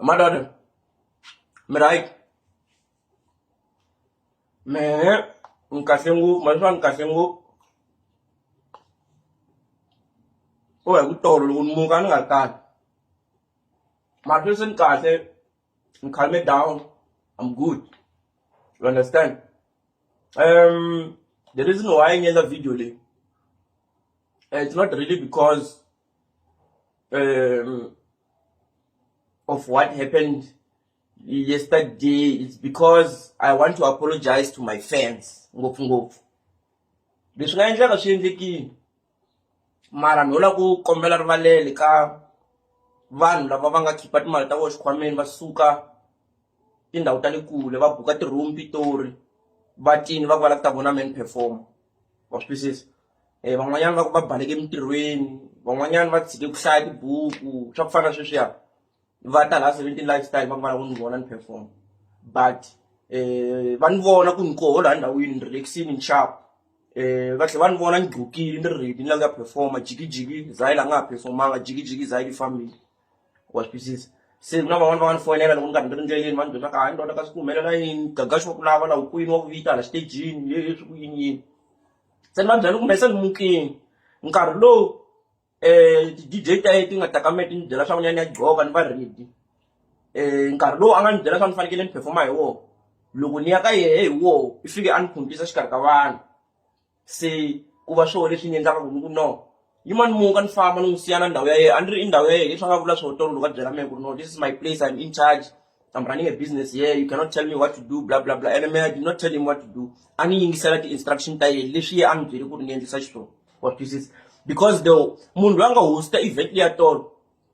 My daughter, me right, me nkasengu, my nkasengu, oh, I would tell you, Mugan like that. My person can say, calm it down, I'm good. You understand? The reason why I made the video, it's not really because of what happened yesterday. It's because I want to apologize to my fans. Leswi nga endleka swi endlekile mara ni hola ku kombela rivalele ka vanhu lava va nga khipa timali ta vona xikhwameni va suka tindhawu ta le kule va buka ti-room Pitori va tini va ku va lava ku ta vona men perform wa swi twisisa van'wanyana va ku va baleke emitirhweni van'wanyana va tshike ku hlaya tibuku swa ku fana na sweswiya va ta laha 17 lifestyle va ku va lava ku ni vona ni perform but va ni vona ku ni koho laha ndhawini ni relaxini ni sharp va tlhela va ni vona ni gqokile ni ri ready ni lava ku ya performa jikijiki ZYLE a nga ha performanga jikijiki ZYLE family wa swi twisisa se na van'wana va nga ni fonela loko ni karhi ni ri ndleleni va ni byela ka hayi ndoda ka swi ku humelela yini Gagash wa ku lava laha kwini wa ku vita hala xitejini swi ku yini yini se ni va byela ku mesa ni mukini nkarhi lowu ti-DJ ta ti nga ta ka me ti ni byela swa ku nyani ya gqoka ni va ready nkarhi lowu a nga ni byela swa ni fanekele ni performa hi wona loko ni ya ka yehe hi wona i fike a ni khumbisa xikarhi ka vanhu se ku va swona leswi ni endlaka ku no yima ni muka ni famba ni n'wi siya na ndhawu ya yena a ni ri i ndhawu ya yena leswi a nga vula swo tolo loko a byela me ku no this is my place, I'm in charge, I'm running a business here, you cannot tell me what to do, blah blah blah. And I did not tell him what to do. A ni yingisela ti-instruction ta yena leswi ye a ni byele ku ri ni endlisa xiswona wa twisisa because munhu loyi a nga hosta event liya tolo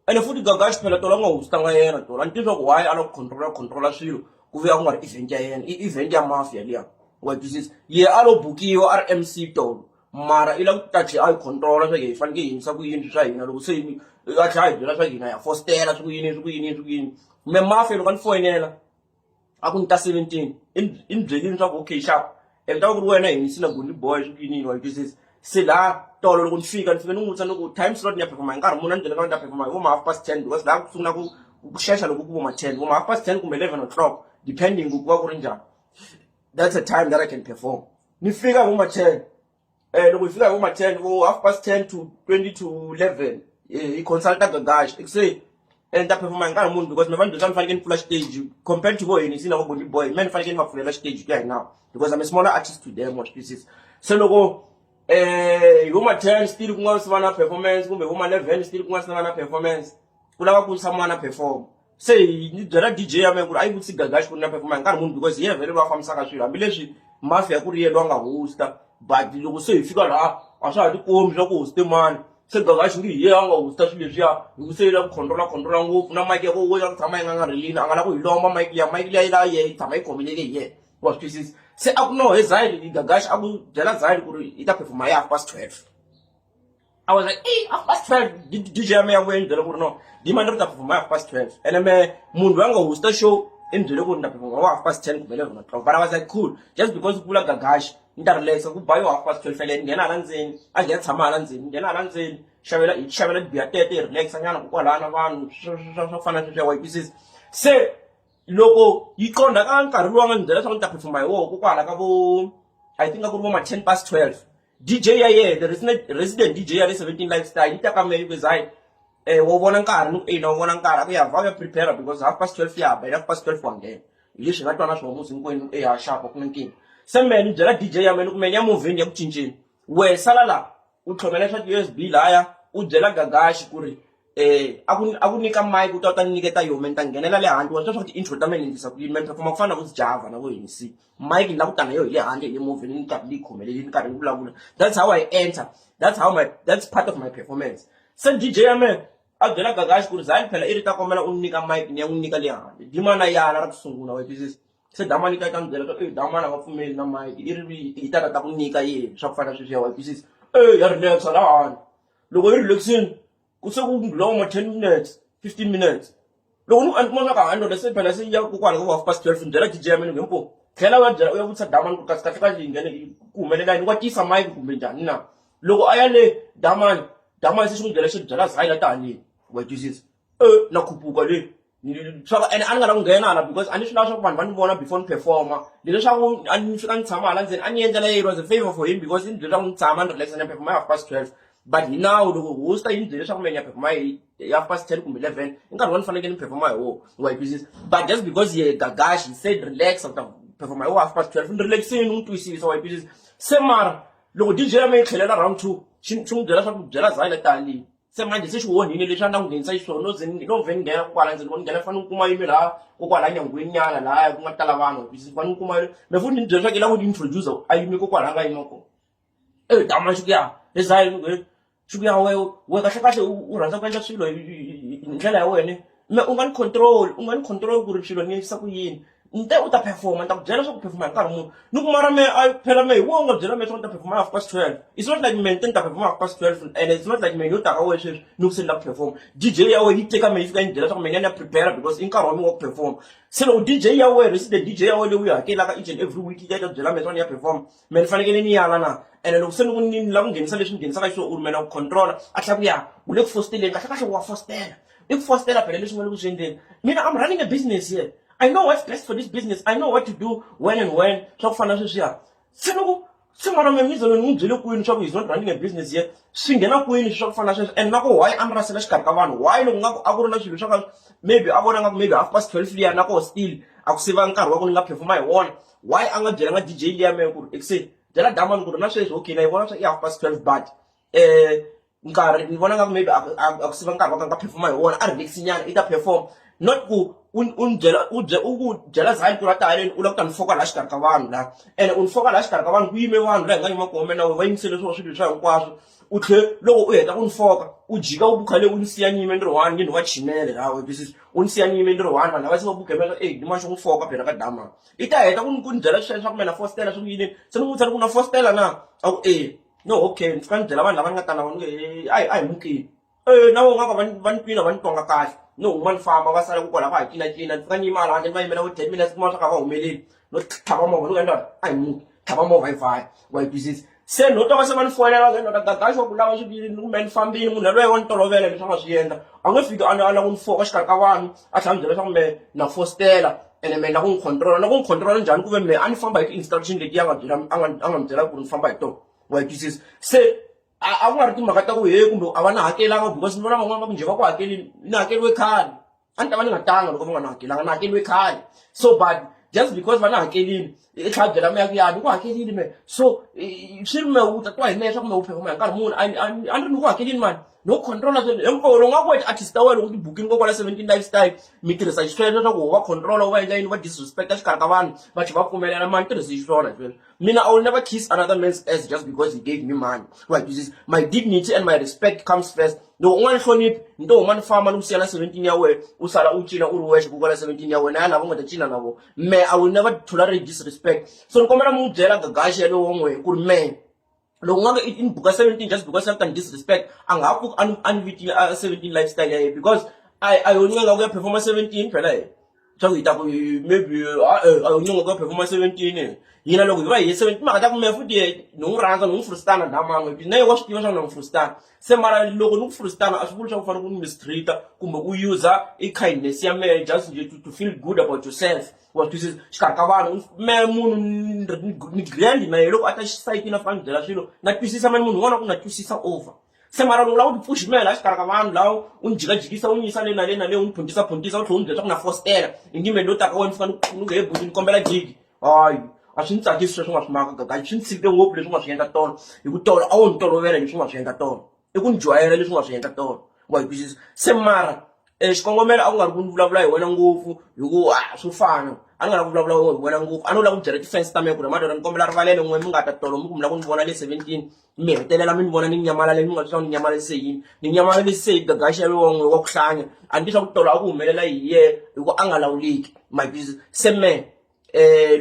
ene futhi Gagash phela tolo a nga hostanga yena tolo a ni tivi swa ku why a lava ku controla swilo ku ve a ku nga ri event ya yena i event ya mafia liya wa twisisa ye a lo bukiwa a ri MC tolo mara i lava ku touch a yi controla swa ku hi faneke hi yimisa ku yini swa hina loko se a tlhela hi byela swa hina ya fostela swi ku yini me mafia loko a ni foyinela a ku ni ta 17 i ni byelini swa ku okay sharp ta ku ri wena hi yingisile Gondi boy swi ku yini wa twisisa se laha tolo loko ni fika ni n'wi vutisa loko time slot ni ya performa hi nkarhi muni a ni byela ka ni ta performa hi vo ma 10:30 because laha ku sungula ku xexa loko ku vo ma 10 vo ma 10 kumbe 11 o'clock depending ku va ku ri njhani. That's a time that I can perform. Ni fika vo ma 10 loko hi fika vo ma 10 vo 10:30 to 20 to 11 hi consulta Gagash say and ta performa hi nkarhi muni because me va ni byela ni fanekele ni pfula stage compared to vo hini sina vo Gondi boy me ni fanekele ni va pfulela stage ku ya hi now because I'm a smaller artist to them what pieces se loko vo ma 10 still ku nga si va na performance kumbe vo ma 11 still ku nga si va na performance ku lava ku someone a perform se ni byela DJ ya me ku ri a yi vutisi Gagash ku ri na performa hi nkarhi muni because ye vhele va fambisaka swilo hambileswi mafia ku ri yena wa nga hosta but loko se hi fika laha a swa ha ti kombi swa ku hoste mani se Gagash ngi hi ye a nga hosta swilo leswiya hi ku se yi lava ku controla ngopfu na mike ya ku wo ya ku tshama yi nga rilini a nga lava ku hi lomba mike liya yi laha ye yi tshama yi khomelele hi ye wa swi twisisa se a ku no he ZYLE Gagash a ku byela ZYLE ku ri yi ta performa hi 12:30. I was like, hey, 12:30 DJ ya me ya vuya ni byela ku ri no dima ni ri ta performa hi 12:30 ene me munhu loyi a nga hosta show i ni byele ku ri ni ta performa wa 10:30 kumbe 11 o'clock but I was like cool just because ku vula Gagash ni ta relaxa ku ba yo 12:30 ni nghena hala ndzeni a nghena tshama hala ndzeni ni nghena hala ndzeni xavela tibiya tete hi relaxa nyana ku kwalana na vanhu swo fana sweswiya wa twisisa se loko yi qonda ka nkarhi lowu a nga ni byela swa ku ni ta performa hi wona ku kwala ka vo I think a ku ri vo ma 12:10 DJ ya ye the resident DJ ya le 17 lifestyle yi ta ka me ku ZYLE wo vona nkarhi ni ku ina wo vona nkarhi a ku ya va ya prepare because 12:30 ya ba 12:30 wa nghena hi leswi nga twana swona musi hinkwenu sharp ku na nkinga se me ni byela DJ ya me ni ku me ya moveni ya ku cinceni we sala la u tlhomela swa USB laya u byela Gagash ku ri a ku nyika mic u ta ni nyiketa yo me ni ta nghenela le handle wa swa ti intro ta me ni endlisa ku yini me ni performa ku fana na ku Java na vo hini si mic ni la ku tana yo hi le handle le moveni ni karhi ni khomelele ni karhi ni vulavula that's how I enter, that's part of my performance. Se DJ ya me a byela Gagash ku ri ZYLE phela i ri ta kombela u nyika mic ni ya n'wi nyika le handle dimana yana ra ku sungula wa twisisa se damani ta byela ku damana va pfumeli na mic i ri yi ta ku nyika yini swa ku fana sweswiya wa twisisa ya relaxa laha loko yi relaxini ku se ku lowu ma 10 minutes 15 minutes loko ni kuma swa ka handle se phela se ya ku kwala ku 12:30 ni byela DJ ya me ni ngempo tlhela u ya vutisa damani ku kahle ka yi nghene ku humelela yini wa tisa mic kumbe njhani na loko a ya le damani se xi n'wi byela xi byela ZYLE ta haleni wa twisisa na khuphuka le So and I'm gonna get because I need to know one before performer. The little I need to come and it was a favor for him because in the long time and relax and perform half past 12. But now the worst in the little many my half past 10 to 11. You got one fun again perform my why business. But just because Gagash said relax after perform my half past 12 relaxing to see so why business. Semar, look, DJ may kill around two. Chung jealous of jealous I let semanje seshiwona yini leshanda kungenisa ishono novengena kwala nje ngena fana ukuma imela kokwala nyangwenyana la kungatala abantu bisifana ukuma mefuna indlela ke la ku introduce ayimi kokwala nga inoko dama shukuya ezayini shukuya we kahle kahle uranza kwenza swilo indlela ya wena me ungani control ku ri swilo ngisa ku yini nte uta perform nta byela swa ku perform nkarhi munhu ni ku mara me a phela me wonga byela me swa ku perform half past 12 it's not like me nta perform half past 12 and it's not like me yo taka we sweswi ni ku senda perform DJ ya we yi teka me fika indlela swa ku me ngene prepare because in nkarhi wa mi wo perform se lo DJ ya we resident DJ ya we leyi hakela ka each and every week ya byela me swa ni ya perform me ni fanekele ni yala na and loko se ni ku ni la ku nghenisa leswi nghenisa ka xo u rumela ku control a tlha ku ya u le ku fosteleni kahle kahle wa fostela i ku fostela phela leswi ngale ku swi endleni mina I'm running a business here. I know what's best for this business. I know what to do when and when. So financial share. Someone me mizo no njelo ku shop is not running a business yet. Singena ku in shop financial and nako why am rasela shkarkavan. Why lo ngako akuru shilo shaka maybe abona ngako maybe half past 12 ya nako still akuseva nkarhi wa ku nga perform my one. Why anga jela nga DJ liya me ku exe. Jela dama ku na sweswi okay na ibona swa half past 12 but nkarhi ni vona ngako maybe akuseva nkarhi wa nga perform my one. A relax nyana ita perform not ku unjela ukujela ZYLE kurata island ulokutani nifoka la xikarhi ka vanhu la and unifoka la xikarhi ka vanhu ku yime vanhu la hi nga yima kome na va yingisele swilo swa hinkwaswo u tlhe loko u heta ku nifoka u jika u bukhale u ni siya nyime ndiri one ngini wa chinele lawe business u ni siya nyime ndiri one vanhu lava se va bukemela ni ma xo nifoka phela ka dama i ta heta ku ni byela swa ku mena fostela swi yini se ni n'wi tsala ku na fostela na a ku no okay ni fika ni byela vanhu lava ni nga ta na vona a hi mukini na vo nga ka va ni twile va ni twanga kahle no un'wana famba va sala ku kwala va cinacina fika nyima hala handle va yimela vo 10 minutes kuma swa ka va humeleli no tlhava movha loko endla a hi muti tlhava movha hi vhaya wa hi business se no tova se va ni fonela va endla Gagash wa ku lava swivili kumbe ni fambile munhu yaloye wa ni tolovela leswi a nga swi endla a nge fiki a lava ku ni foka xikarhi ka vanhu a tlhela byela leswaku me na fostela ene me na ku ni controla na ku ni controla njhani ku ve me a ni famba hi ti-instruction leti a nga mi byela ku ni famba hi tona wa hi business se a ku nga ri timhaka ta ku kumbe a va na hakelanga because ni vona van'wana va ku njhe va ku hakelini ni hakeliwe khale a ni ta va ni nga tanga loko va nga ni hakelanga ni hakeliwe khale so but just because va na hakelini i tlhela byela me ya ku yani ku hakelini me so swi ri me u ta twa hi mehe swa ku me u performa hi nkarhi muni a ni ri ni ku hakelini mani no controla swilo hinkolo nga ku wena artist ta wena loko ti booking kokwala 17 lifestyle mi tirhisa xisweswo swa ku va controla u va endla yini va disrespecta xikarhi ka vanhu va tlhe va pfumelela mani tirhisi xiswona sweswo mina I will never kiss another man's ass just because he gave me money right this is my dignity and my respect comes first loko un'wana hloniphi ni to huma ni famba ni ku siyela 17 ya wena u sala u cina u ri wexe kokwala 17 ya wena ya lava u nga ta cina na vona me I will never tolerate disrespect so ni kombela mu byela Gagash yalowo n'we ku ri me loko nga in buka 17 just because after disrespect a nga pfuki unviti 17 lifestyle ya because I only nga ku perform 17 phela swa ku hi ta ku maybe I only nga ku perform 17 yina loko hi va hi 17 maka ta ku me futhi no n'wi rhandza no n'wi frustana daman'we na wa swi tiva swa ku na n'wi frustana se mara loko ni ku frustana a swi vuli swa ku fanele ku ni mistreata kumbe u user i kindness ya mehe just to feel good about yourself wa twisisa xikarhi ka vanhu me munhu ni grand na ye loko a ta xisayitini a fana byela swilo na twisisa mani munhu un'wana ku na twisisa over se mara loko lava u ti pushimela xikarhi ka vanhu lawa u ni jikajikisa u ni yisa le na le na le u ni phuntisa u tlhela u ni byela swa ku na fostela hi ngi me lo taka wena fika ni nge he buti ni kombela gigi hayi a swi ni tsakisi sweswi nga swi maka Gagash swi ni tshikile ngopfu leswi nga swi endla tolo hi ku tolo a wo ni tolovela leswi nga swi endla tolo i ku ni jwayela leswi nga swi endla tolo wa hi twisisa se mara xikongomelo a ku nga ri ku ni vulavula hi wena ngopfu hi ku swo fana a ni nga lavi ku vulavula hi wena ngopfu a ni lava ku byela ti-fans ta mehe ku ri madona ni kombela rivalele n'we mi nga ta tolo mi ku mi lava ku ni vona le 17 mi hetelela mi ni vona ni nyamalale mi nga swi swa ni nyamalalise yini ni nyamalalise hi Gagash yalowo n'we wa ku hlanya a ni twi swa ku tolo a ku humelela hi ye hi ku a nga lawuleki my business se mehe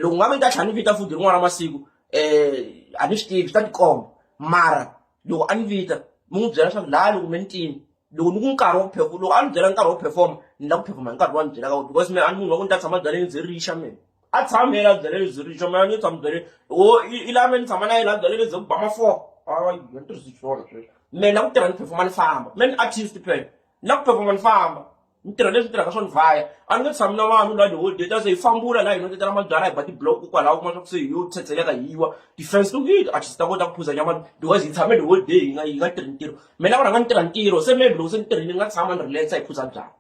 loko nga mi ta tlhela ni vita futhi rin'wana ra masiku a ni swi tivi swi ta tikomba mara loko a ni vita mi n'wi byela leswaku laha loko me ni tini loko ni ku nkarhi wa ku perform loko a ni byela nkarhi wo perform ni lava ku performa hi nkarhi wa ni byela ka because me a ni munhu wa ku ni ta tshama byaleni byi rixa me a tshame la byaleni byi rixa me a ni tshama byaleni i lava me ni tshama na yena byaleni byi ku ba mafoko ayi ya ni tirhisi swona sweswo me ni lava ku tirha ni performa ni famba me ni artist phela ni lava ku performa ni famba ntirho leswi tirhaka swo ni vhaya a ni nge tshami na vanhu la the whole day ta se hi fambula la hino tetela mabyala hi ba tiblock kwalaho kuma swa ku se hi yo tsetseleka hi yiwa defense to it a swi ta kota ku phuza nyama because hi tshame the whole day hi nga tirhi ntirho mina ku rhanga ni tirha ntirho se maybe loko se ni tirhini ni nga tshama ni relaxa hi phuza byala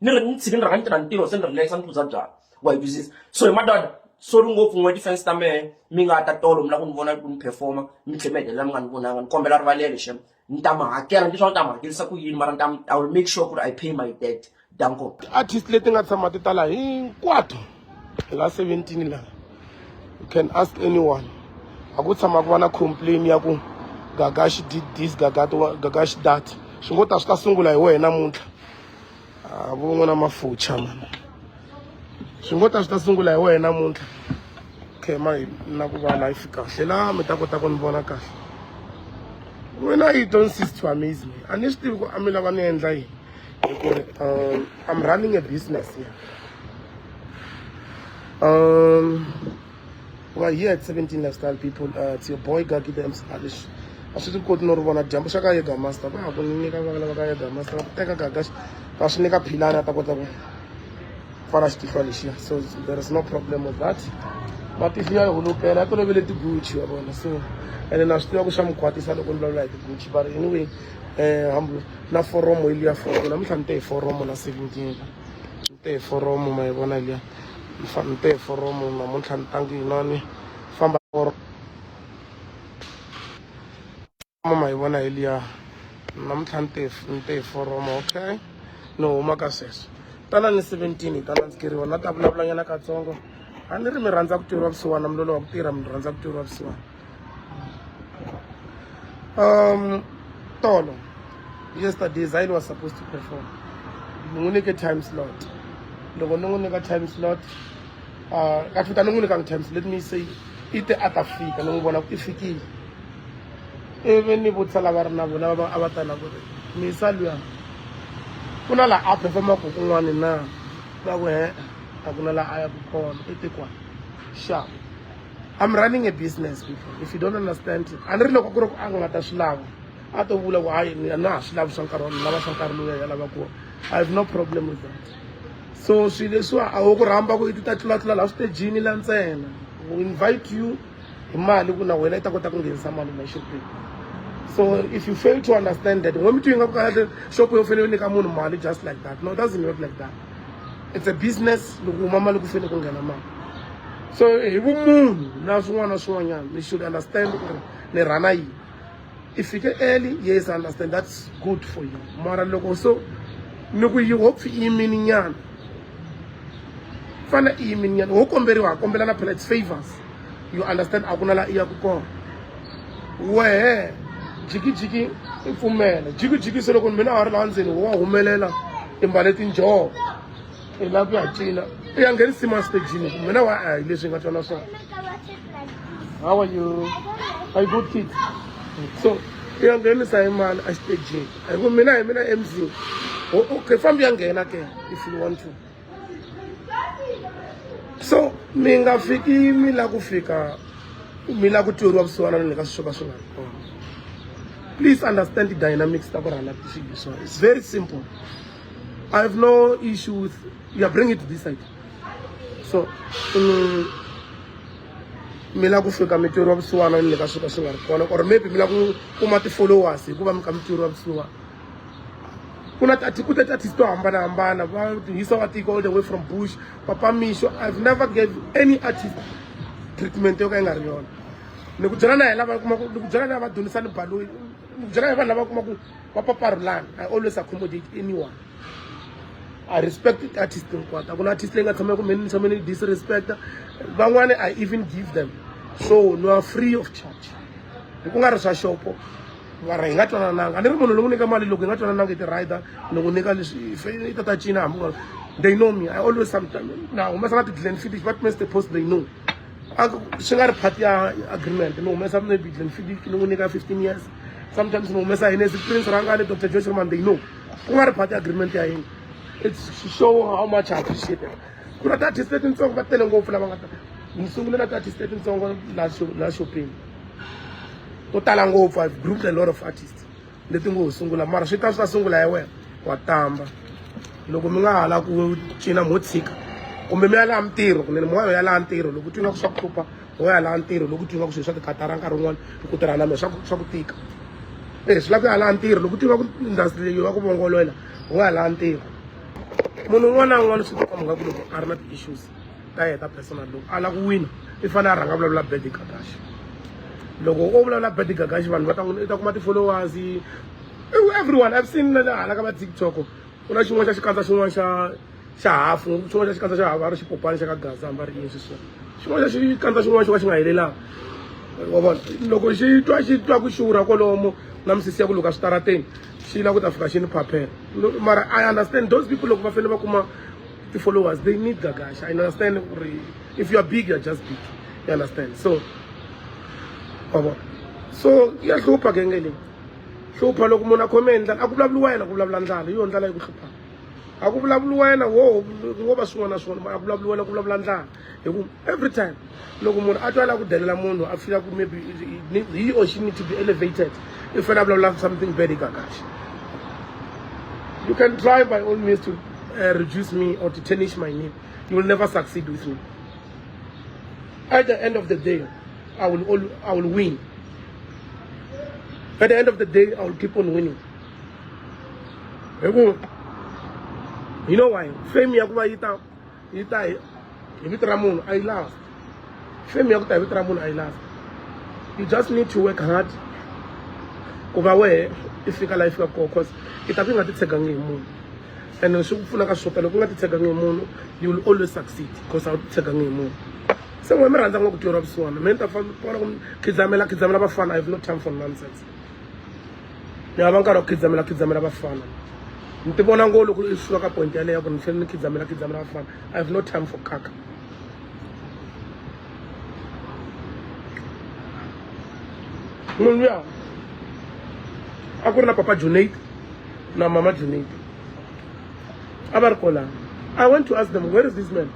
ni tshiki ni rhanga ni tirha ntirho se ni relaxa ni phuza byala wa hi twisisa so hi madada sorry ngopfu n'we defense ta mehe mi nga ta tolo mi lava ku ni vona ku ni performa mi tlhe mi hetelela mi nga ni vonanga ni kombela rivalele xem ni ta mi hakela ni leswaku ni ta mi hakelisa ku yini mara I will make sure ku ri I pay my debt danko artist leti nga tshama ti tala hinkwato la 17 la you can ask anyone a ku tshama ku va na complain ya ku Gagash did this Gagash that swi ngo ta swi ta sungula hi wena namuntlha a vo n'wana mafucha mani swi ngo ta swi ta sungula hi wena namuntlha okay ma na ku va life kahle la mi ta kota ku ni vona kahle when I don't cease to amaze me a ni swi tivi ku a mi lava ni endla yini I'm running a business here. We're here at 17 Lifestyle people. It's your boy Gagi the Spanish. I should go to Norwana Jump Shaka Yaga Master. But I'm going to Master. Take a Gagash. I should make a pilana so there is no problem with that. But if you are look at I don't really to Gucci about so and then I still have some quantities I don't like Gucci. But anyway, na forum ilia forum na mhlante forum na 17 nte forum mai bona ilia mfante forum na mhlantangi nani famba forum mai bona ilia na mhlante nte forum okay no makases tana ni 17 tana nskiriwa na tabula nyana katsongo a ni ri mi rhandza ku tirha vusiwana mlolo wa ku tirha mi rhandza ku tirha vusiwana tolo yesterday ZYLE was supposed to perform. Nungunike time slot. Logo nungunike time slot. Kafuta nungunike time slot. Let me say, ite atafika nungubona ifiki. Even ni butsala barna bona abatana gore. Misali ya. Kuna la a performa ku kunwani na. Ba we akuna la aya kukhona ite kwa. Sharp. I'm running a business people. If you don't understand it, anri loko ku ri ku angata swilavo. I have no problem with that. So she is we invite you. So if you fail to understand that, when you shop just like that, no, it doesn't work like that. It's a business. So you should understand. If you get early, yes, I understand. That's good for you. Mara logo so, nuku you hope for iminyan. Fana iminyan. Hokomberi wa kombela na pellets favors. You understand? Akunala iya kuko. We jiki ifumela. Jiki solo kun mina arla anzeni wa humelela imbaleti njo. Elabi achina. Iyangeni sima stage ni. Mina wa ilesi ngatona so. How are you? Are you good kids? So, young girl is a man, I stage. I go, Mina MC. Okay, from young girl, if you want to. So, Minga Fiki, Milaku Fika, Milaku to Rob Swan and Nigasuka. Please understand the dynamics of the It's very simple. I have no issue with you bring it to this side. So, Milaku fika mitiro absuwa na nile kasuka sunga or maybe milaku kumati followers kuba mkamitiro absuwa kuna tatikuta tatisto ambana he saw article all the way from Bush Papa Misho. I've never gave any artist treatment yoka ngari yona nikujana na yela nikujana na badunisa ni balu nikujana na lava kuma Papa Parlan. I always accommodate anyone. I respect the artist nkwata kuna artist lenga tsama ku many so many disrespect bangwane I even give them so no are free of charge ukungari swa shopo wara ingatwana nanga ni ri munhu lokunika mali loko ingatwana nanga ti rider nokunika leswi itata china hambu they know me. I always sometimes now umesa ti Glen Fiddich but must post they know singari party agreement no umesa maybe Glen Fiddich nokunika 15 years sometimes no umesa ines Prince Rangane Dr. Joshua man they know kungari party agreement ya yini. It's to show how much I appreciate it. Kuna tati stating song but tele ngopfu lava ngata. Nisungule na tati stating song la shopping. Totala ngopfu I've grouped a lot of artists. Leti ngo sungula mara swi ta sungula hi wena wa tamba. loko mi nga hala ku cina mo tshika kumbe mi ya laha mintirho kunene mi ya laha ntirho loko twina ku swa ku hlupha ho ya laha ntirho loko twina ku swilo swa tikatara nkarhi wun'wana ku tirha na mehe swa ku tika swi lava ku ya laha ntirho loko twina ku industry leyi va ku vongololela ho ya laha ntirho munhu un'wana na un'wana swi tika munga ku loko a ri na ti-issues ta yena ta personal loko a lava ku wina i fanele a rhanga vulavula bad Gagash loko o vulavula bad Gagash vanhu va ta kuma ti-followers everyone I've seen hala ka va TikTok ku na xin'wana xa xikandza xin'wana xa hafu xin'wana xa xikandza xa hafu a ri xipopani xa ka gaza hamba ri yini sweswo xin'wana xa xikandza xin'wana xi va xi nga helelanga wa vona loko xi twa ku xurha kwalomu na misisi ya ku loko a switarateni xi lava ku ta fika xi ni phaphela mara I understand those people loko va fanele va kuma ti-followers they need Gagash I understand if you are big you are just big you understand so wa vona so ya hlupha genge leyi hlupha loko munhu a khome hi ndlala a ku vulavuli wena ku vulavula ndlala hi yona ndlala yi ku hluphaka a ku vulavuli wena wo va swin'wana na swin'wana a ku vulavuli wena ku vulavula ndlala hi ku every time loko munhu a twa la ku delela munhu a fila ku maybe he or she need to be elevated if fanele a vulavula something bad Gagash you can try by all means to reduce me or to tarnish my name you will never succeed with me at the end of the day I will win at the end of the day I will keep on winning you know why fame ya ku va yita hi vito ra munhu a yi last fame ya ku ta hi vito ra munhu a yi last you just need to work hard ku va wehe i fika laha i fika kona cause i ta ku i nga titshegangi hi munhu and swi ku pfuna ka swo tala loko u nga titshegangi hi munhu you will always succeed because a wu titshegangi hi munhu se n'we mi rhandza ngopfu ku tirha vusiwana me ni ta vona ku khidzamela vafana I have no time for nonsense ni hava nkarhi wa ku khidzamela vafana ni ti vona ngo loko i fika ka point yaleyo ku ni fanele ni khidzamela vafana I have no time for kaka munhu luya a ku ri na papa Junaid na mama Junaid a va ri kola I went to ask them where is this man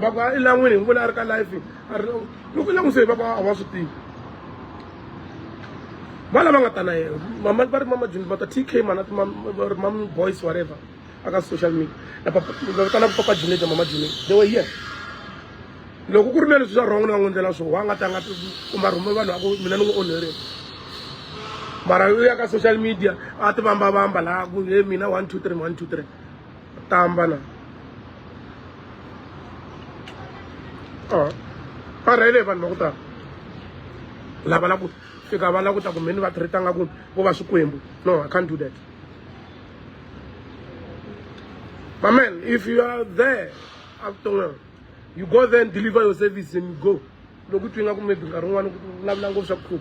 baba i lan'wini hi vula a ri ka life loko i languse baba a wa swi tivi va lava nga ta na yena mama va ri mama Junaid va ta TK mana mom boys whatever aka social media na papa va na papa Junaid na mama Junaid they were here loko ku ri na leswi swa wrong ni nga n'wi endlela swo wa nga ta nga kuma rhume vanhu ako mina ni n'wi onherile mara u ya ka social media a ti vambavamba laha ku he mina 1 2 3 1 2 3 tamba na a rhele vanhu va ku tala lava la ku fika va la ku ta ku meni va treatanga ku vo va swikwembu no I can't do that but man if you are there after you go there and deliver your service and you go loko twi nga ku maybe nkarhi wun'wana ku vulavula ngopfu swa ku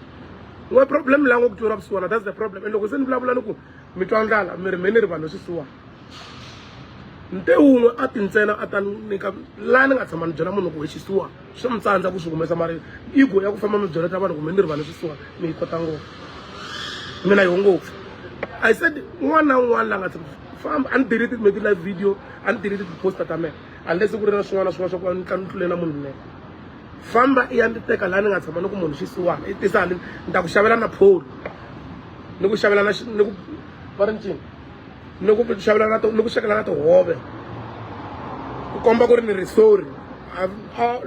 no problem la ngoku tura vusiwana that's the problem and loko se ni vulavula ni ku mi twa ndlala mi ri meni ri vanhu swisiwana nte wun'we a ti ntsena a ta nyika laha ni nga tshama ni byela munhu ku wexisiwa swi mi tsandza ku swi humesa mari ego ya ku famba mi byela ta vanhu ku me ni ri vanhu swisiwana mi yi kota ngopfu mina yo ngopfu I said un'wana na un'wana la nga famba a ni delete maybe live video a ni delete ti-poster ta mina unless ku ri na swin'wana na swin'wana swa ku ni tlule na munhu nene famba i ya ni teka laha ni nga tshama ni ku munhu xisiwana i tisa ni ta ku xavela na pholo ni ku xavela na ni ku va ri ncini ni ku xavela na ni ku swekela na tihove ku komba ku ri ni ri sorry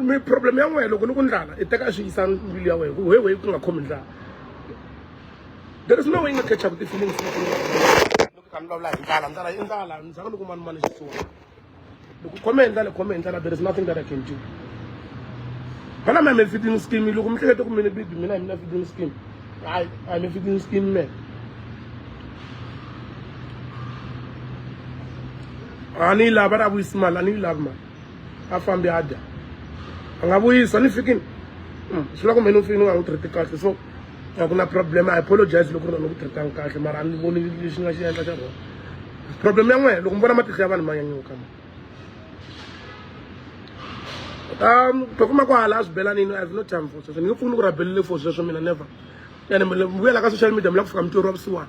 mi problem ya n'wina loko ni ku ndlala i teka swi yisa mbilu ya wena ku we ku nga khomi ndlala there is no way you can catch up with the feelings loko ka ni vulavula hi ndlala i ndlala ni zanga ni ku mani xisiwana loko khome ndlala there is nothing that I can do Bana me feeding scheme loko mi hleketa ku mina bibi mina feeding scheme I'm a feeding scheme man ani lava ra vuyisimali ani lava man a fambi a dya a nga vuyisa ni fikini swi la ku meni u fikini u nga n'wi treat kahle so a ku na problem I apologize loko ri nga ku treatanga kahle mara a ni voni lexi nga xi endla xa rona problem ya n'wina loko mi vona matihlo ya vanhu ma nyanyuka Tokuma kwa hala swibelanini I have no time for sweswo ni nge pfuni ku rabelele for sweswo mina never and vuyela ka social media mi la ku fika mi tori wa vusiwana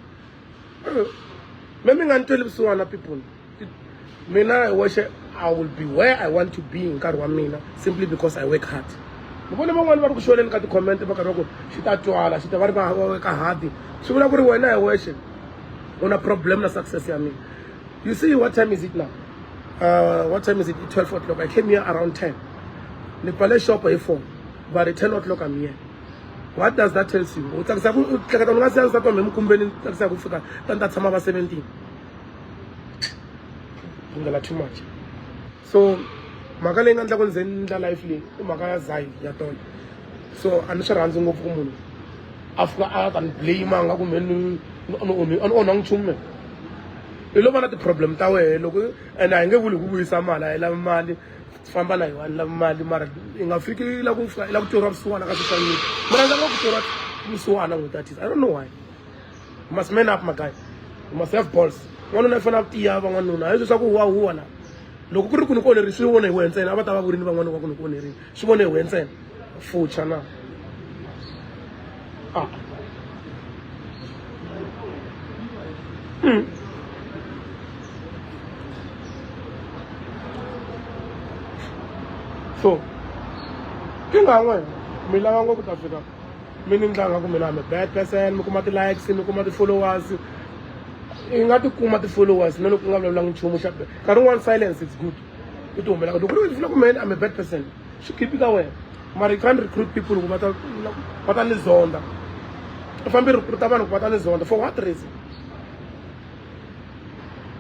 me mi nga ni tweli vusiwana people mina wexe I will be where I want to be in nkarhi wa mina simply because I work hard ni vona van'wani va ri ku xoleni ka ti-comment va karhi va ku xi ta twala xi ta va ri va weka hard swi vula ku ri wena hi wexe u na problem na success ya mina You see, what time is it now? What time is it? 12 o'clock. I came here around 10. The palace shop at 4. But at 10 o'clock I'm here. What does that tell you? That's 17. Too much. So, magaling ang lakon zenda lively, magaya ZYLE yatol. So, ano siya ranzo ngo kumun. After atan blame nga kumen ano nang chumme. Ilo man the problem tawe loko and I nge bulu kubuyisa mala ela mali famba na yo la mali mara ingafiki la kufika ila kutora busuwana ka social media. Mara nga kutora busuwana with that is. I don't know why. You must man up my guy. You must have balls. One na fana tiya ba ngwana na. Eso sa ku huwa na. Loko kuri kuno koneri swi wona hi ntsena ava ta va vurini van'wana va kuno koneri swi vone hi ntsena fucha na so ke ngwe mi lava ngo ku ta fika mi ni ndlanga ku mina I'm a bad person mi kuma ti likes mi kuma ti followers you got to come at the followers. No, one silence is good. You don't like I'm a bad person. She keep it away. But you can't recruit people who are on the zone. If I'm recruited, for what reason?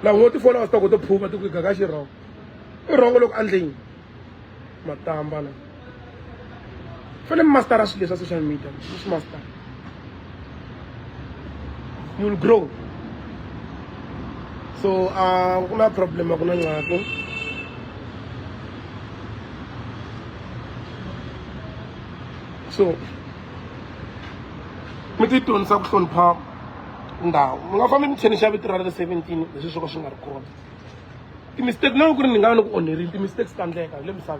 Now, what if followers talk to prove to Gagash wrong? Wrong look and Matambana. For the master actually social media. This master. You'll grow. So, kuna problem ako na ngato. So, mititon sa kuson pa ndaw. Mga family tseni siya bitira na 17, this is ko singar ko. The mistake na ko rin nga ko oneri, the mistake standeka, let me say.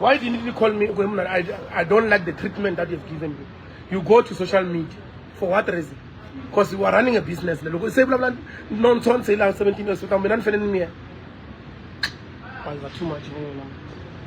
Why didn't you call me? I don't like the treatment that you've given me. You go to social media for what reason? Because you are running a business. Look, say blah blah nonsense. 17 years. I'm not feeling me. I got too much.